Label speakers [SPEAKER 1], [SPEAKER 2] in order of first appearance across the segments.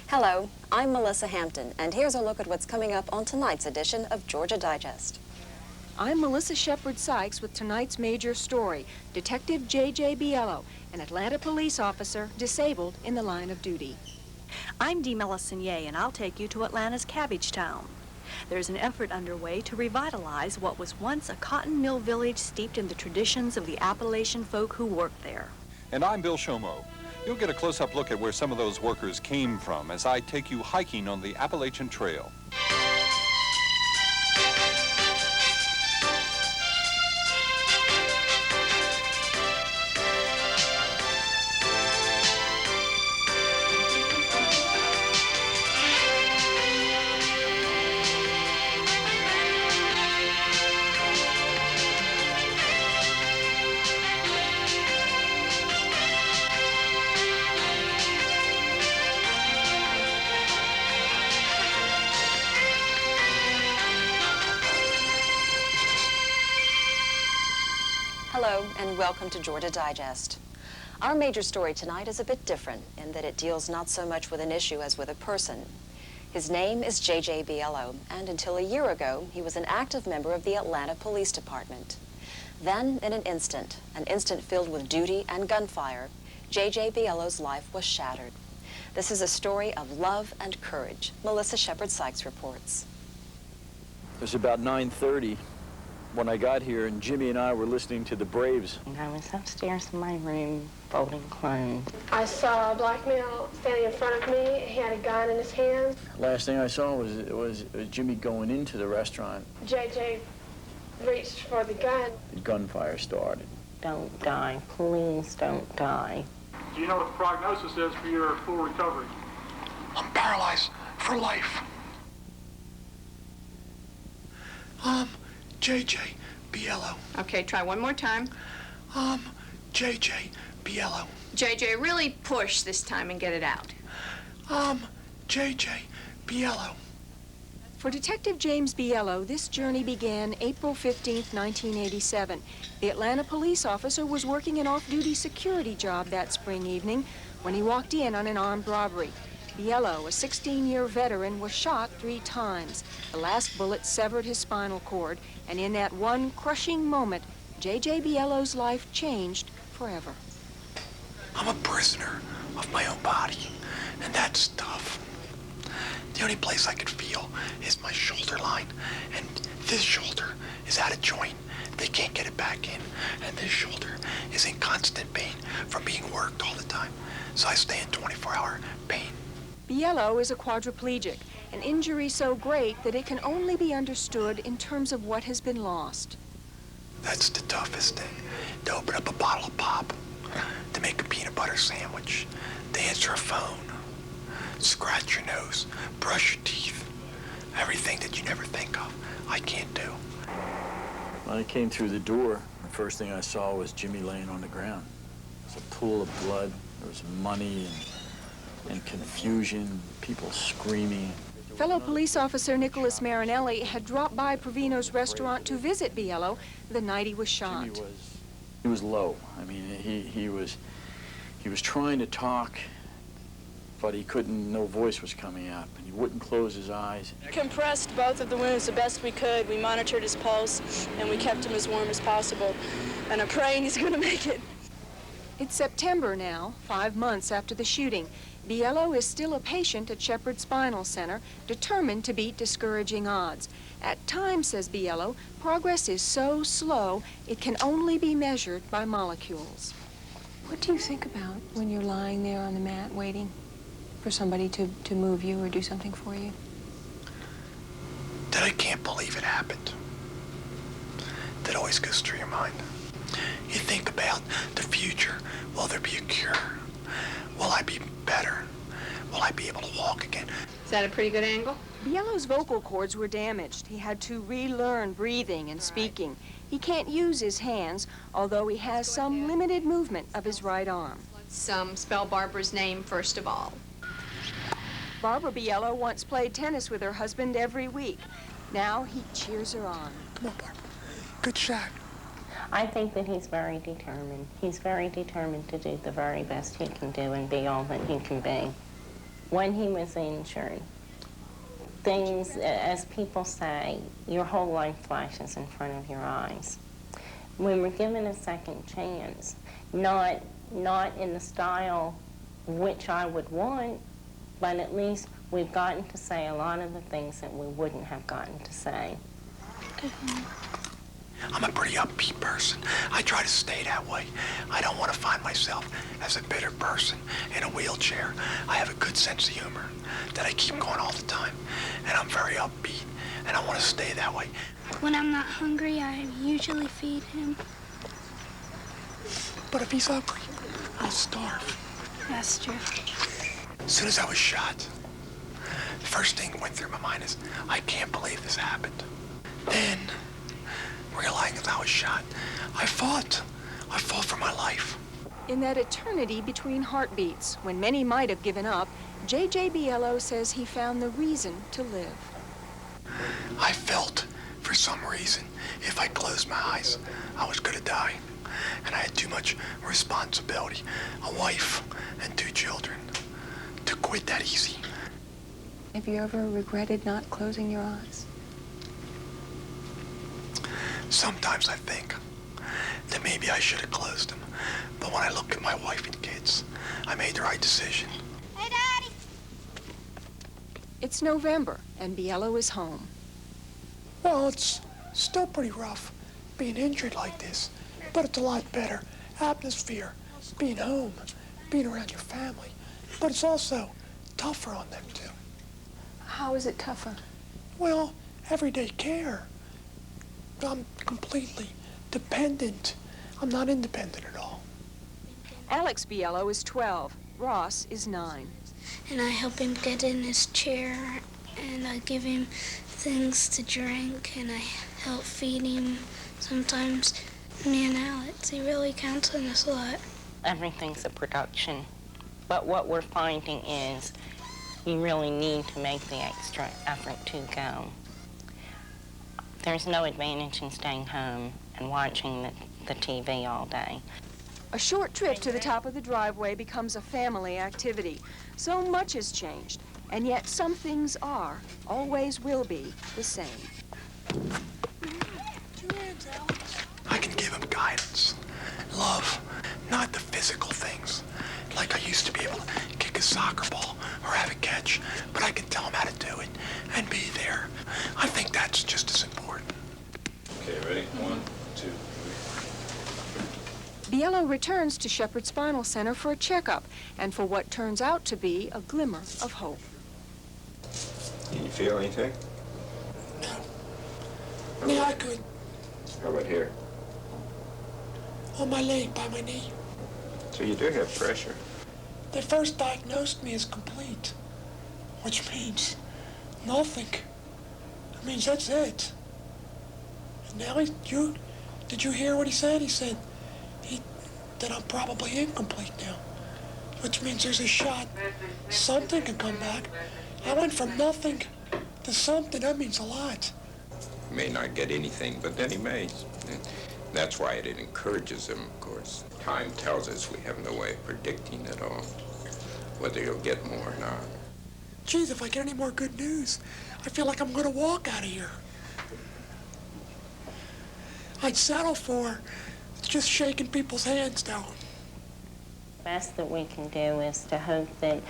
[SPEAKER 1] Hello, I'm Melissa Hampton, and here's a look at what's coming up on tonight's edition of Georgia Digest.
[SPEAKER 2] I'm Melissa Shepard Sykes with tonight's major story. Detective J.J. Biello, an Atlanta police officer disabled in the line of duty.
[SPEAKER 3] I'm Dee Melisonier, and I'll take you to Atlanta's Cabbage Town. There's an effort underway to revitalize what was once a cotton mill village steeped in the traditions of the Appalachian folk who worked there.
[SPEAKER 4] And I'm Bill Shomo. You'll get a close-up look at where some of those workers came from as I take you hiking on the Appalachian Trail.
[SPEAKER 1] Hello, and welcome to Georgia Digest. Our major story tonight is a bit different in that it deals not so much with an issue as with a person. His name is J.J. Biello, and until a year ago, he was an active member of the Atlanta Police Department. Then, in an instant filled with duty and gunfire, J.J. Biello's life was shattered. This is a story of love and courage. Melissa Shepard Sykes reports.
[SPEAKER 5] It was about 9:30 when I got here, and Jimmy and I were listening to the Braves.
[SPEAKER 6] I was upstairs in my room folding clothes.
[SPEAKER 7] I saw a black male standing in front of me. He had a gun in his hand.
[SPEAKER 5] Last thing I saw was Jimmy going into the restaurant.
[SPEAKER 7] JJ reached for the gun.
[SPEAKER 5] The gunfire started.
[SPEAKER 6] Don't die. Please don't die.
[SPEAKER 8] Do you know what the prognosis is for your full recovery?
[SPEAKER 9] I'm paralyzed for life. J.J. Biello.
[SPEAKER 10] Okay, try one more time.
[SPEAKER 9] J.J. Biello.
[SPEAKER 10] JJ, really push this time and get it out.
[SPEAKER 9] J.J. Biello.
[SPEAKER 2] For Detective James Biello, this journey began April 15th, 1987. The Atlanta police officer was working an off-duty security job that spring evening when he walked in on an armed robbery. Biello, a 16-year veteran, was shot 3 times. The last bullet severed his spinal cord, and in that one crushing moment, J.J. Biello's life changed forever.
[SPEAKER 9] I'm a prisoner of my own body, and that's tough. The only place I could feel is my shoulder line, and this shoulder is out of joint. They can't get it back in, and this shoulder is in constant pain from being worked all the time, so I stay in 24-hour pain.
[SPEAKER 2] Biello is a quadriplegic, an injury so great that it can only be understood in terms of what has been lost.
[SPEAKER 9] That's the toughest thing, to open up a bottle of pop, to make a peanut butter sandwich, to answer a phone, scratch your nose, brush your teeth, everything that you never think of, I can't do.
[SPEAKER 5] When I came through the door, the first thing I saw was Jimmy laying on the ground. There was a pool of blood, there was money and confusion, people screaming.
[SPEAKER 2] Fellow police officer Nicholas Marinelli had dropped by Provino's restaurant to visit Biello the night he was shot.
[SPEAKER 5] He was low. I mean, he was trying to talk, but he couldn't, no voice was coming out, and he wouldn't close his eyes.
[SPEAKER 11] Compressed both of the wounds the best we could. We monitored his pulse, and we kept him as warm as possible. And I'm praying he's going to make it.
[SPEAKER 2] It's September now, 5 months after the shooting. Biello is still a patient at Shepherd Spinal Center, determined to beat discouraging odds. At times, says Biello, progress is so slow, it can only be measured by molecules. What do you think about when you're lying there on the mat waiting for somebody to move you or do something for you?
[SPEAKER 9] That I can't believe it happened. That always goes through your mind. You think about the future. Will there be a cure? Will I be better? Will I be able to walk again?
[SPEAKER 10] Is that a pretty good angle?
[SPEAKER 2] Biello's vocal cords were damaged. He had to relearn breathing and speaking. He can't use his hands, although he has some limited movement of his right arm.
[SPEAKER 10] Spell Barbara's name first of all.
[SPEAKER 2] Barbara Biello once played tennis with her husband every week. Now he cheers her on.
[SPEAKER 9] Come on, Barbara. Good shot.
[SPEAKER 6] I think that he's very determined. He's very determined to do the very best he can do and be all that he can be. When he was injured, things, as people say, your whole life flashes in front of your eyes. We were given a second chance, not in the style which I would want, but at least we've gotten to say a lot of the things that we wouldn't have gotten to say.
[SPEAKER 9] I'm a pretty upbeat person. I try to stay that way. I don't want to find myself as a bitter person in a wheelchair. I have a good sense of humor that I keep going all the time, and I'm very upbeat, and I want to stay that way.
[SPEAKER 12] When I'm not hungry, I usually feed him.
[SPEAKER 9] But if he's hungry, I'll starve.
[SPEAKER 12] That's true.
[SPEAKER 9] As soon as I was shot, the first thing that went through my mind is, I can't believe this happened. Then, realizing that I was shot, I fought. I fought for my life.
[SPEAKER 2] In that eternity between heartbeats, when many might have given up, J.J. Biello says he found the reason to live.
[SPEAKER 9] I felt, for some reason, if I closed my eyes, I was going to die. And I had too much responsibility, a wife and 2 children, to quit that easy.
[SPEAKER 2] Have you ever regretted not closing your eyes?
[SPEAKER 9] Sometimes I think that maybe I should have closed them. But when I look at my wife and kids, I made the right decision.
[SPEAKER 12] Hey, Daddy!
[SPEAKER 2] It's November, and Biello is home.
[SPEAKER 13] Well, it's still pretty rough being injured like this, but it's a lot better. Atmosphere, being home, being around your family. But it's also tougher on them, too.
[SPEAKER 2] How is it tougher?
[SPEAKER 13] Well, everyday care. I'm completely dependent. I'm not independent at all.
[SPEAKER 2] Alex Biello is 12. Ross is 9.
[SPEAKER 12] And I help him get in his chair, and I give him things to drink, and I help feed him. Sometimes me and Alex, he really counts on us a lot.
[SPEAKER 6] Everything's a production. But what we're finding is you really need to make the extra effort to go. There's no advantage in staying home and watching the TV all day.
[SPEAKER 2] A short trip to the top of the driveway becomes a family activity. So much has changed, and yet some things are, always will be, the same.
[SPEAKER 9] I can give him guidance, love, not the physical things. Like I used to be able to kick a soccer ball or have a catch, but I can tell him how to do it and be there. I think that's just as important.
[SPEAKER 4] Okay, ready? 1, 2, 3.
[SPEAKER 2] Biello returns to Shepherd Spinal Center for a checkup and for what turns out to be a glimmer of hope.
[SPEAKER 14] Can you feel anything?
[SPEAKER 13] No. Yeah, I could.
[SPEAKER 14] How about here?
[SPEAKER 13] On my leg, by my knee.
[SPEAKER 14] So you do have pressure.
[SPEAKER 13] They first diagnosed me as complete, which means nothing. It means that's it. And now did you hear what he said? He said that I'm probably incomplete now, which means there's a shot something can come back. I went from nothing to something. That means a lot.
[SPEAKER 14] He may not get anything, but then he may. And that's why it encourages him, of course. Time tells us we have no way of predicting at all whether you'll get more or not.
[SPEAKER 13] Geez, if I get any more good news, I feel like I'm going to walk out of here. I'd settle for just shaking people's hands down.
[SPEAKER 6] The best that we can do is to hope that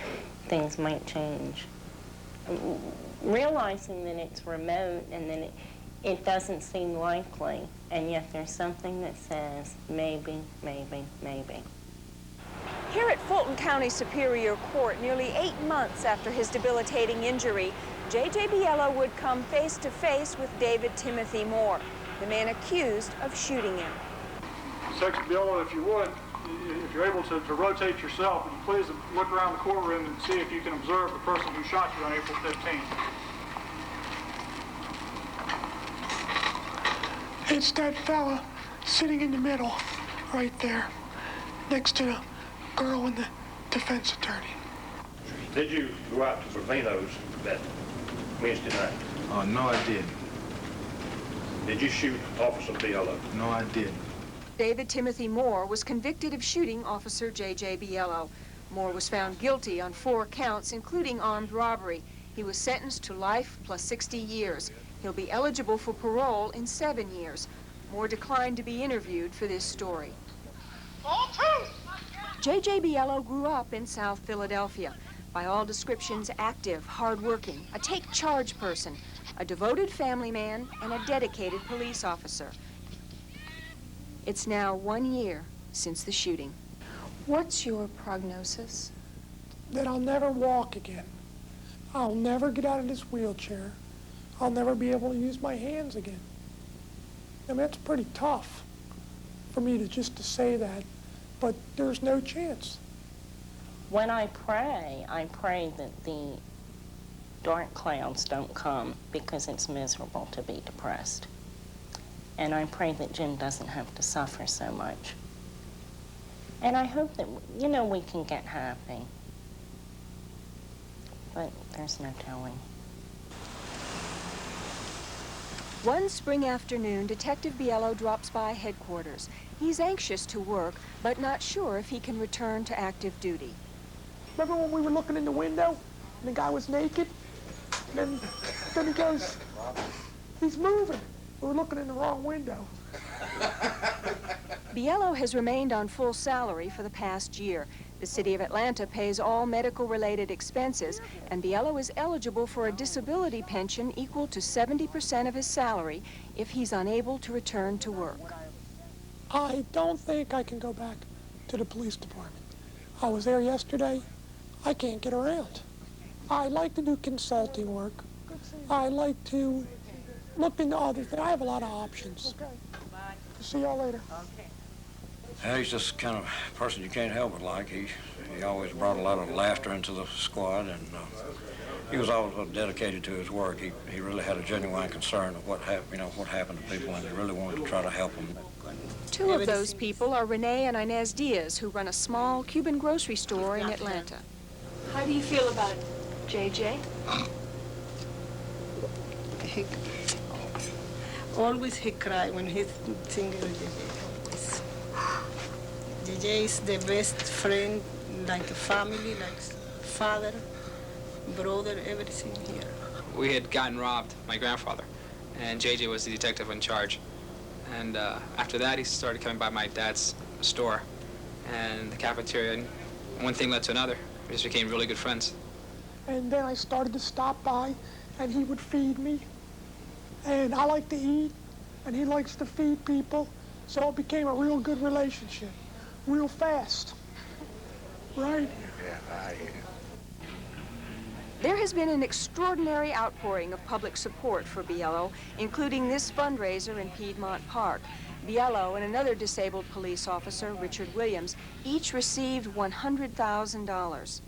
[SPEAKER 6] things might change. Realizing that it's remote and that it doesn't seem likely, and yet there's something that says maybe, maybe, maybe.
[SPEAKER 2] Here at Fulton County Superior Court, nearly 8 months after his debilitating injury, J.J. Biello would come face to face with David Timothy Moore, the man accused of shooting him.
[SPEAKER 8] Section Biello, if you would, if you're able to rotate yourself, would you please look around the courtroom and see if you can observe the person who shot you on April 15th.
[SPEAKER 13] It's that fella sitting in the middle, right there, next to the girl and the defense attorney.
[SPEAKER 15] Did you go out to Vino's that Wednesday night?
[SPEAKER 16] No, I didn't.
[SPEAKER 15] Did you shoot Officer Biello?
[SPEAKER 16] No, I didn't.
[SPEAKER 2] David Timothy Moore was convicted of shooting Officer J.J. Biello. Moore was found guilty on 4 counts, including armed robbery. He was sentenced to life plus 60 years. He'll be eligible for parole in 7 years. Moore declined to be interviewed for this story. J.J. Biello grew up in South Philadelphia. By all descriptions, active, hardworking, a take-charge person, a devoted family man, and a dedicated police officer. It's now 1 year since the shooting.
[SPEAKER 16] What's your prognosis?
[SPEAKER 13] That I'll never walk again. I'll never get out of this wheelchair. I'll never be able to use my hands again. I mean, it's pretty tough for me to say that, but there's no chance.
[SPEAKER 6] When I pray that the dark clouds don't come because it's miserable to be depressed. And I pray that Jim doesn't have to suffer so much. And I hope that, you know, we can get happy. But there's no telling.
[SPEAKER 2] One spring afternoon, Detective Biello drops by headquarters. He's anxious to work, but not sure if he can return to active duty.
[SPEAKER 13] Remember when we were looking in the window and the guy was naked? And then he goes, he's moving. We were looking in the wrong window.
[SPEAKER 2] Biello has remained on full salary for the past year. The city of Atlanta pays all medical-related expenses, and Biello is eligible for a disability pension equal to 70% of his salary if he's unable to return to work.
[SPEAKER 13] I don't think I can go back to the police department. I was there yesterday. I can't get around. I like to do consulting work. I like to look into other things. I have a lot of options. See y'all later.
[SPEAKER 17] Yeah, he's just the kind of person you can't help but like. He always brought a lot of laughter into the squad, and he was always dedicated to his work. He really had a genuine concern of what happened to people, and he really wanted to try to help them.
[SPEAKER 2] 2 of those people are Renee and Inez Diaz, who run a small Cuban grocery store in Atlanta.
[SPEAKER 3] How do you feel about JJ?
[SPEAKER 18] Always he cry when he's thinking of JJ. JJ is the best friend, like a family, like father, brother, everything here.
[SPEAKER 19] We had gotten robbed, my grandfather, and JJ was the detective in charge. And after that, he started coming by my dad's store and the cafeteria, and one thing led to another. We just became really good friends.
[SPEAKER 13] And then I started to stop by, and he would feed me. And I like to eat, and he likes to feed people. So it became a real good relationship, real fast, right?
[SPEAKER 9] Yeah,
[SPEAKER 2] There has been an extraordinary outpouring of public support for Biello, including this fundraiser in Piedmont Park. Biello and another disabled police officer, Richard Williams, each received $100,000.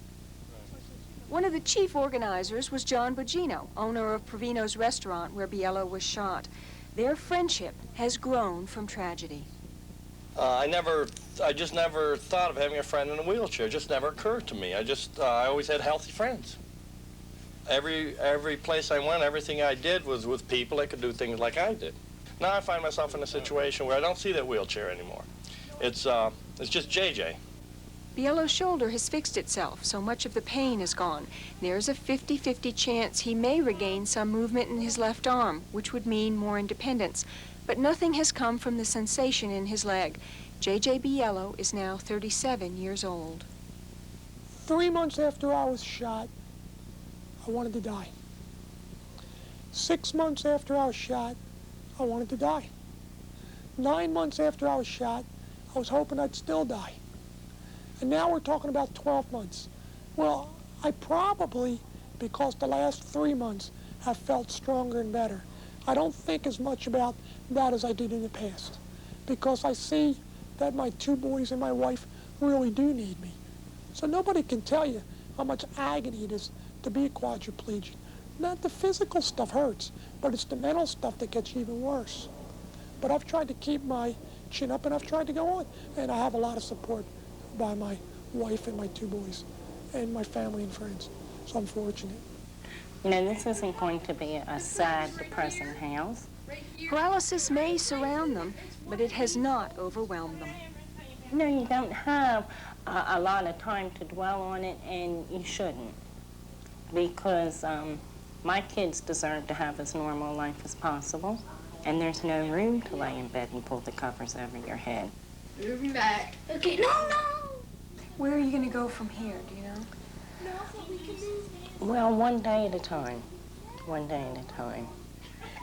[SPEAKER 2] One of the chief organizers was John Bogino, owner of Provino's restaurant where Biello was shot. Their friendship has grown from tragedy.
[SPEAKER 20] I just never thought of having a friend in a wheelchair. It just never occurred to me. I always had healthy friends. Every place I went, everything I did was with people that could do things like I did. Now I find myself in a situation where I don't see that wheelchair anymore. It's just JJ.
[SPEAKER 2] Biello's shoulder has fixed itself, so much of the pain is gone. There's a 50-50 chance he may regain some movement in his left arm, which would mean more independence. But nothing has come from the sensation in his leg. J.J. Biello is now 37 years old.
[SPEAKER 13] 3 months after I was shot, I wanted to die. 6 months after I was shot, I wanted to die. 9 months after I was shot, I was hoping I'd still die. And now we're talking about 12 months. Well, I probably, because the last 3 months, have felt stronger and better. I don't think as much about that as I did in the past, because I see that my 2 boys and my wife really do need me. So nobody can tell you how much agony it is to be a quadriplegic. Not the physical stuff hurts, but it's the mental stuff that gets even worse. But I've tried to keep my chin up, and I've tried to go on. And I have a lot of support by my wife and my 2 boys and my family and friends. So I'm fortunate.
[SPEAKER 6] You know, this isn't going to be a sad, depressing house.
[SPEAKER 2] Paralysis may surround them, but it has not overwhelmed them.
[SPEAKER 6] No, you don't have a lot of time to dwell on it, and you shouldn't. Because my kids deserve to have as normal a life as possible, and there's no room to lay in bed and pull the covers over your head.
[SPEAKER 12] Moving back. Okay, no.
[SPEAKER 2] Where are you going to go from here, do you know?
[SPEAKER 6] Well, one day at a time. One day at a time.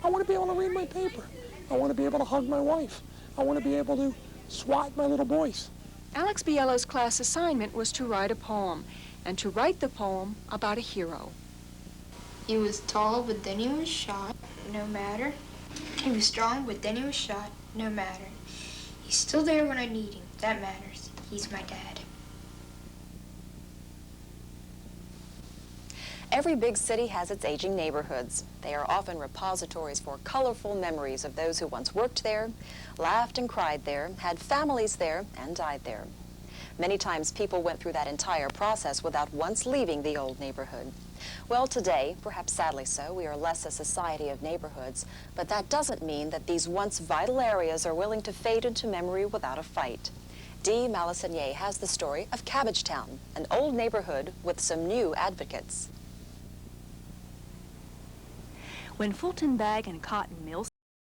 [SPEAKER 13] I want to be able to read my paper. I want to be able to hug my wife. I want to be able to swat my little boys.
[SPEAKER 2] Alex Biello's class assignment was to write a poem, and to write the poem about a hero.
[SPEAKER 21] He was tall, but then he was short. No matter. He was strong, but then he was shot. No matter. He's still there when I need him. That matters. He's my dad.
[SPEAKER 1] Every big city has its aging neighborhoods. They are often repositories for colorful memories of those who once worked there, laughed and cried there, had families there, and died there. Many times people went through that entire process without once leaving the old neighborhood. Well, today, perhaps sadly so, we are less a society of neighborhoods, but that doesn't mean that these once vital areas are willing to fade into memory without a fight. Dee Malisonier has the story of Cabbagetown, an old neighborhood with some new advocates.
[SPEAKER 3] When Fulton Bag and Cotton Mills